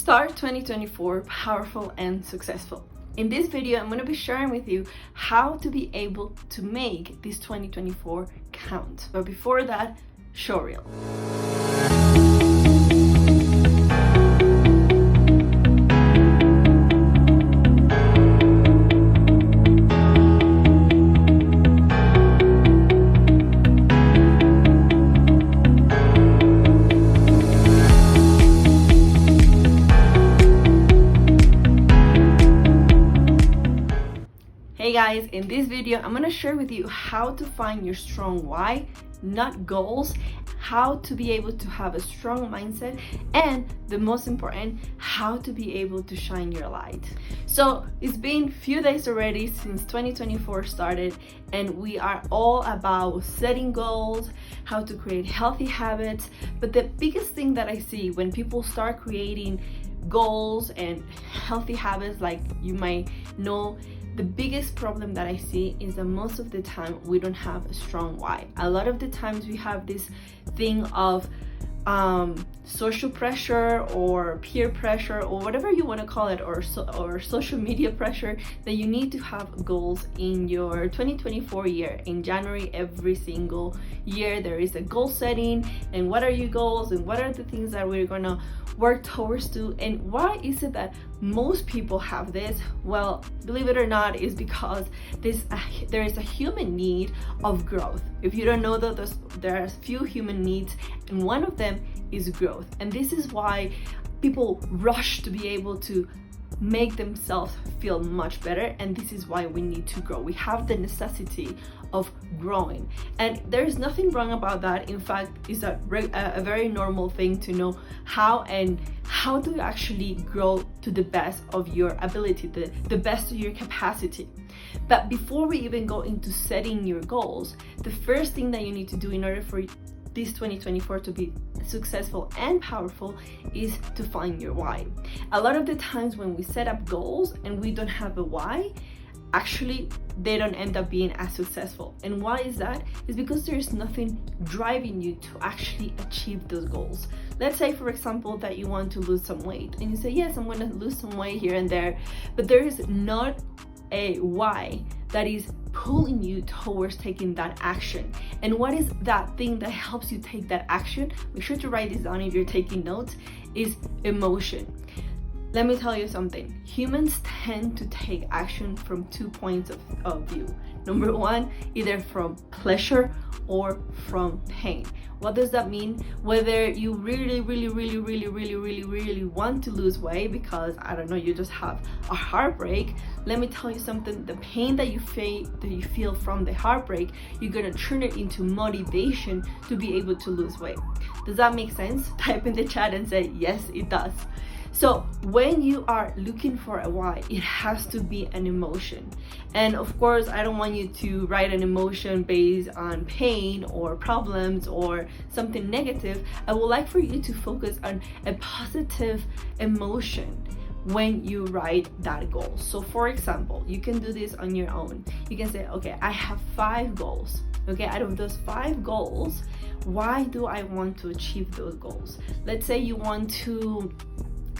Start 2024 powerful and successful. In this video, I'm going to be sharing with you how to be able to make this 2024 count. But before that, show reel. Hey guys, in this video I'm going to share with you how to find your strong why, not goals, how to be able to have a strong mindset, and the most important, how to be able to shine your light. So it's been few days already since 2024 started, and we are all about setting goals, how to create healthy habits. But the biggest thing that I see when people start creating goals and healthy habits, like you might know, the biggest problem that I see is that most of the time we don't have a strong why. A lot of the times we have this thing of social pressure or peer pressure or whatever you want to call it, or social media pressure, that you need to have goals in your 2024 year. In January every single year there is a goal setting, and what are your goals and what are the things that we're gonna work towards to. And why is it that most people have this? Well, believe it or not, is because there is a human need of growth. If you don't know that, there are few human needs, and one of them is growth. And this is why people rush to be able to make themselves feel much better, and this is why we need to grow. We have the necessity of growing, and there is nothing wrong about that. In fact, it's a very normal thing to know how to actually grow to the best of your ability, the best of your capacity. But before we even go into setting your goals, the first thing that you need to do in order for this 2024 to be successful and powerful is to find your why. A lot of the times when we set up goals and we don't have a why, actually they don't end up being as successful. And why is that? Is because there's nothing driving you to actually achieve those goals. Let's say, for example, that you want to lose some weight, and you say, yes, I'm going to lose some weight here and there, but there is not a why that is pulling you towards taking that action. And what is that thing that helps you take that action? Make sure to write this down if you're taking notes. Is emotion. Let me tell you something. Humans tend to take action from 2 points of view. Number one, either from pleasure or from pain. What does that mean? Whether you really want to lose weight because, I don't know, you just have a heartbreak, let me tell you something, the pain that you feel from the heartbreak, you're gonna turn it into motivation to be able to lose weight. Does that make sense? Type in the chat and say, yes, it does. So when you are looking for a why, it has to be an emotion. And of course, I don't want you to write an emotion based on pain or problems or something negative. I would like for you to focus on a positive emotion when you write that goal. So for example, you can do this on your own. You can say, okay, I have 5 goals. Okay, out of those 5 goals, why do I want to achieve those goals? Let's say you want to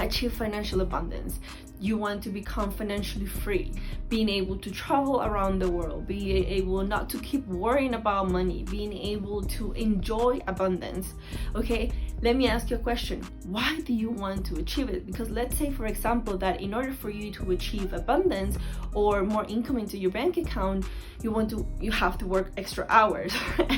achieve financial abundance. You want to become financially free, being able to travel around the world, being able not to keep worrying about money, being able to enjoy abundance. Okay, let me ask you a question. Why do you want to achieve it? Because let's say, for example, that in order for you to achieve abundance or more income into your bank account, you have to work extra hours.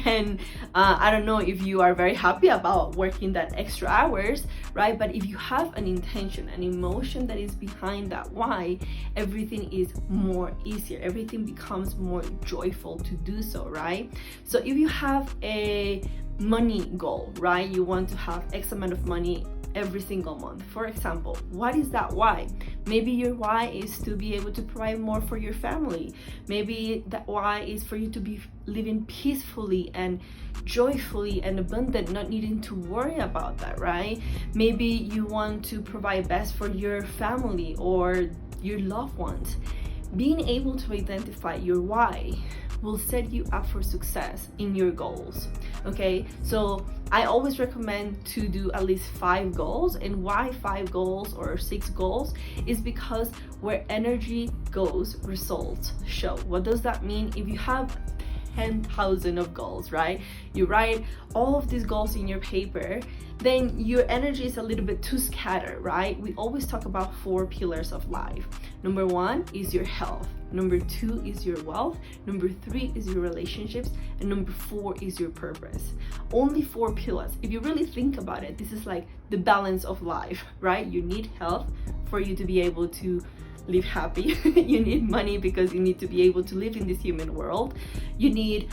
And I don't know if you are very happy about working that extra hours, right? But if you have an intention, an emotion that is behind that why, everything is more easier. Everything becomes more joyful to do so, right? So if you have a money goal, right? You want to have X amount of money every single month, for example. What is that why? Maybe your why is to be able to provide more for your family. Maybe that why is for you to be living peacefully and joyfully and abundant, not needing to worry about that, right? Maybe you want to provide best for your family or your loved ones. Being able to identify your why will set you up for success in your goals. Okay, so I always recommend to do at least 5 goals. And why 5 goals or 6 goals is because where energy goes, results show. What does that mean? If you have 10,000 of goals, right? You write all of these goals in your paper, then your energy is a little bit too scattered, right? We always talk about 4 pillars of life. Number 1 is your health. Number 2 is your wealth. Number 3 is your relationships. And number 4 is your purpose. Only 4 pillars. If you really think about it, this is like the balance of life, right? You need health for you to be able to live happy. You need money because you need to be able to live in this human world. You need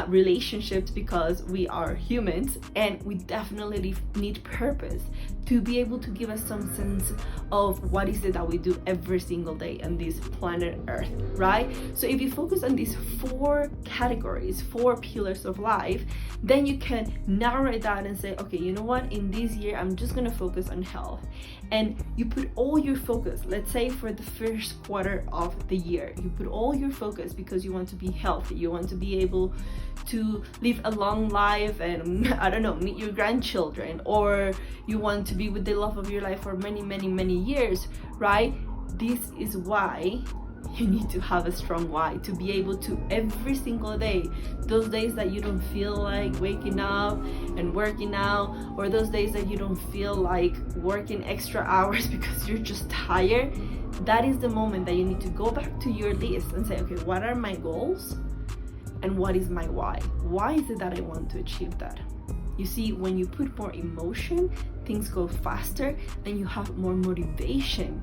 relationships because we are humans, and we definitely need purpose to be able to give us some sense of what is it that we do every single day on this planet Earth, right? So if you focus on these 4 categories, 4 pillars of life, then you can narrow it down and say, okay, you know what, in this year I'm just gonna focus on health. And you put all your focus, let's say for the first quarter of the year, you put all your focus because you want to be healthy, you want to be able to live a long life and, I don't know, meet your grandchildren, or you want to be with the love of your life for many years, right? This is why you need to have a strong why, to be able to every single day, those days that you don't feel like waking up and working out, or those days that you don't feel like working extra hours because you're just tired, that is the moment that you need to go back to your list and say, okay, what are my goals and what is my why? Why is it that I want to achieve that? You see, when you put more emotion, things go faster and you have more motivation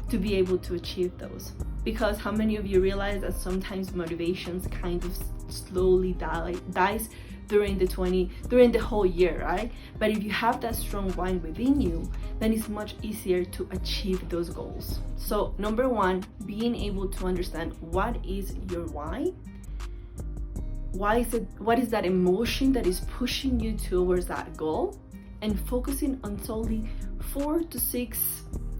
to be able to achieve those. Because how many of you realize that sometimes motivations kind of slowly dies during the whole year, right? But if you have that strong why within you, then it's much easier to achieve those goals. So number 1, being able to understand what is your why. What is that emotion that is pushing you towards that goal, and focusing on solely 4 to 6,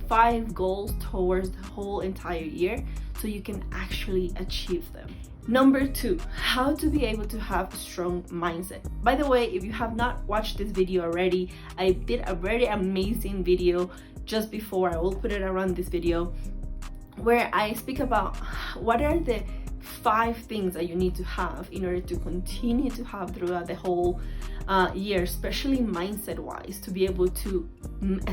5 goals towards the whole entire year so you can actually achieve them. Number 2, how to be able to have a strong mindset. By the way, if you have not watched this video already, I did a very amazing video just before. I will put it around this video where I speak about what are the 5 things that you need to have in order to continue to have throughout the whole year, especially mindset wise, to be able to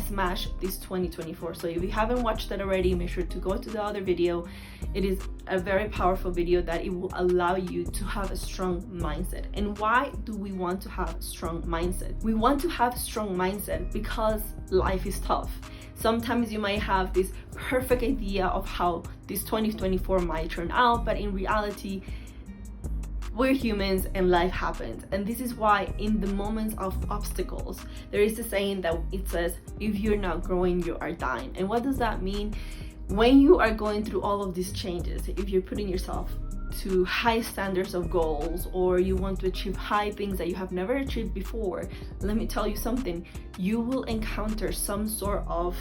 smash this 2024. So if you haven't watched that already, make sure to go to the other video. It is a very powerful video that it will allow you to have a strong mindset. And why do we want to have a strong mindset? We want to have a strong mindset because life is tough. Sometimes you might have this perfect idea of how this 2024 might turn out, but in reality, we're humans and life happens. And this is why in the moments of obstacles, there is a saying that it says, if you're not growing, you are dying. And what does that mean? When you are going through all of these changes, if you're putting yourself to high standards of goals, or you want to achieve high things that you have never achieved before, let me tell you something, you will encounter some sort of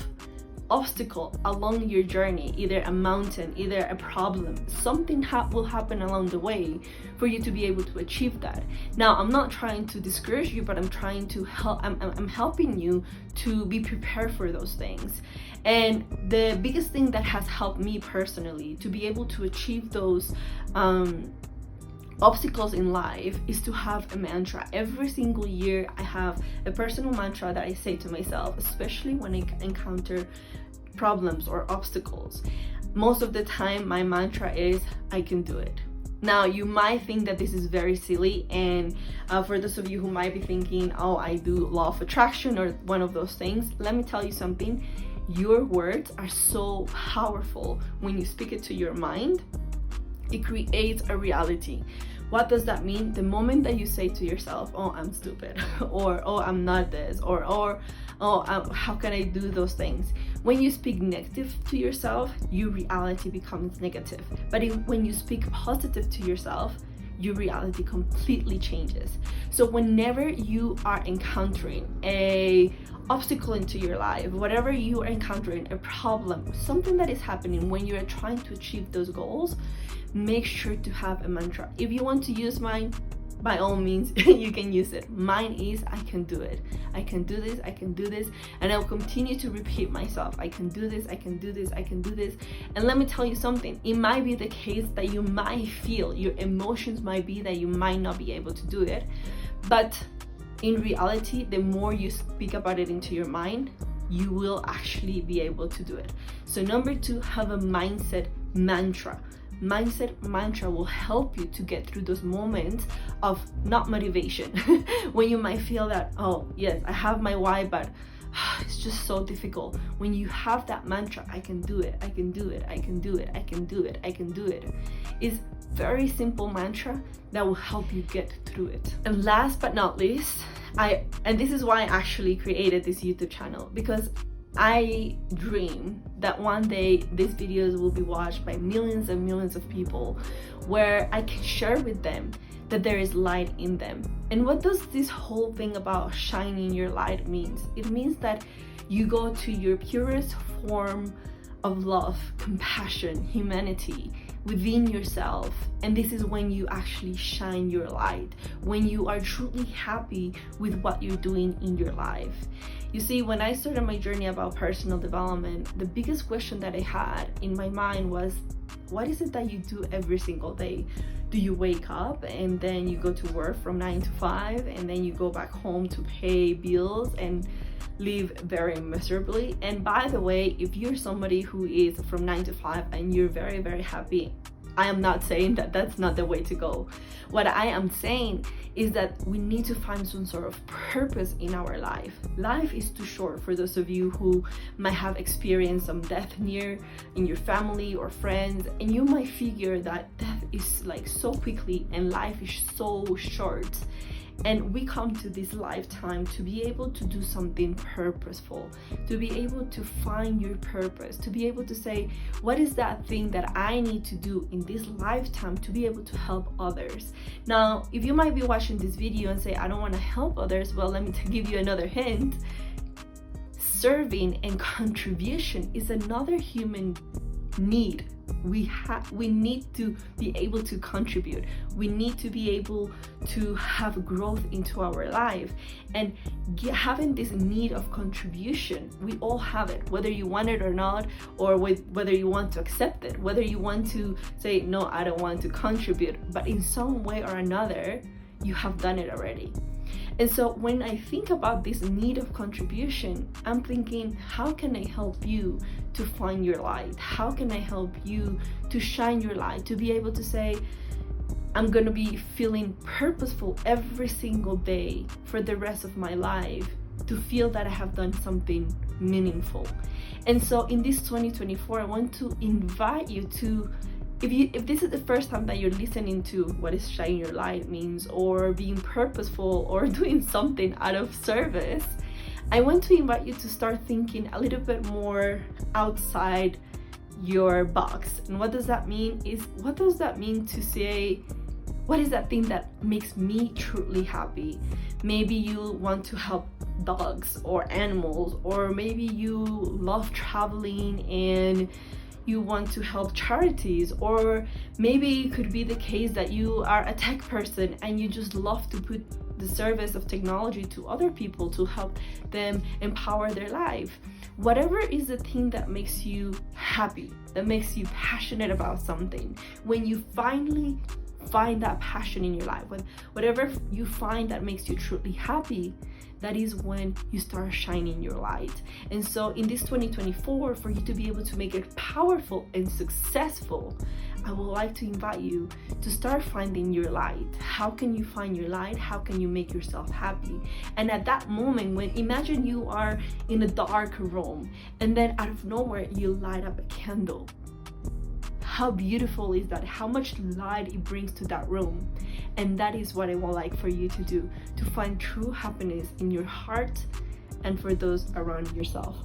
obstacle along your journey, either a mountain, either a problem. Something will happen along the way for you to be able to achieve that. Now, I'm not trying to discourage you, but I'm trying to help. I'm helping you to be prepared for those things. And the biggest thing that has helped me personally to be able to achieve those obstacles in life is to have a mantra. Every single year I have a personal mantra that I say to myself, especially when I encounter problems or obstacles. Most of the time my mantra is, I can do it. Now, you might think that this is very silly, and for those of you who might be thinking, oh, I do law of attraction or one of those things, let me tell you something. Your words are so powerful. When you speak it to your mind, it creates a reality. What does that mean? The moment that you say to yourself, oh, I'm stupid, or oh, I'm not this, or oh, how can I do those things? When you speak negative to yourself, your reality becomes negative. But when you speak positive to yourself, your reality completely changes. So whenever you are encountering a obstacle into your life, whatever you are encountering, a problem, something that is happening when you are trying to achieve those goals, make sure to have a mantra. If you want to use mine, by all means, you can use it. Mine is, I can do it. I can do this, I can do this. And I'll continue to repeat myself. I can do this, I can do this, I can do this. And let me tell you something. It might be the case that you might feel, your emotions might be that you might not be able to do it. But in reality, the more you speak about it into your mind, you will actually be able to do it. So number 2, have a mindset mantra. Mindset mantra will help you to get through those moments of not motivation when you might feel that, oh yes, I have my why, but it's just so difficult. When you have that mantra, I can do it, I can do it, I can do it, I can do it, I can do it, is very simple mantra that will help you get through it. And last but not least, and this is why I actually created this YouTube channel, because I dream that one day these videos will be watched by millions and millions of people, where I can share with them that there is light in them. And what does this whole thing about shining your light means? It means that you go to your purest form of love, compassion, humanity within yourself, and this is when you actually shine your light, when you are truly happy with what you're doing in your life. You see, when I started my journey about personal development, the biggest question that I had in my mind was, what is it that you do every single day? Do you wake up and then you go to work from 9 to 5 and then you go back home to pay bills and live very miserably? And by the way, if you're somebody who is from 9 to 5 and you're very, very happy, I am not saying that that's not the way to go. What I am saying is that we need to find some sort of purpose in our life. Life is too short. For those of you who might have experienced some death near in your family or friends, and you might figure that death is like so quickly and life is so short. And we come to this lifetime to be able to do something purposeful, to be able to find your purpose, to be able to say, what is that thing that I need to do in this lifetime to be able to help others? Now, if you might be watching this video and say, I don't want to help others, well, let me give you another hint. Serving and contribution is another human need. We need to be able to contribute. We need to be able to have growth into our life, and having this need of contribution, we all have it, whether you want it or not, or whether you want to accept it, whether you want to say, no, I don't want to contribute, but in some way or another, you have done it already. And so when I think about this need of contribution, I'm thinking, how can I help you to find your light? How can I help you to shine your light, to be able to say, I'm gonna be feeling purposeful every single day for the rest of my life, to feel that I have done something meaningful. And so in this 2024, I want to invite you to, if this is the first time that you're listening to what is shining your light means, or being purposeful, or doing something out of service, I want to invite you to start thinking a little bit more outside your box. And what does that mean is, what does that mean to say, what is that thing that makes me truly happy? Maybe you want to help dogs or animals, or maybe you love traveling and you want to help charities, or maybe it could be the case that you are a tech person and you just love to put the service of technology to other people to help them empower their life. Whatever is the thing that makes you happy, that makes you passionate about something, when you finally find that passion in your life, whatever you find that makes you truly happy, that is when you start shining your light. And so in this 2024, for you to be able to make it powerful and successful, I would like to invite you to start finding your light. How can you find your light? How can you make yourself happy? And at that moment, when imagine you are in a dark room and then out of nowhere you light up a candle. How beautiful is that? How much light it brings to that room. And that is what I would like for you to do, to find true happiness in your heart and for those around yourself.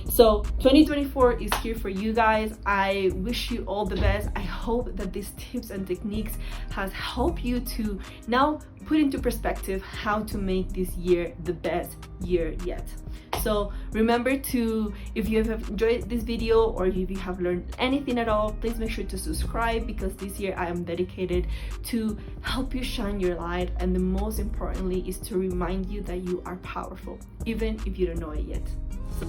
So 2024 is here for you guys. I wish you all the best. I hope that these tips and techniques has helped you to now put into perspective how to make this year the best year yet. So remember to, if you have enjoyed this video or if you have learned anything at all, please make sure to subscribe, because this year I am dedicated to help you shine your light, and the most importantly is to remind you that you are powerful, even if you don't know it yet. So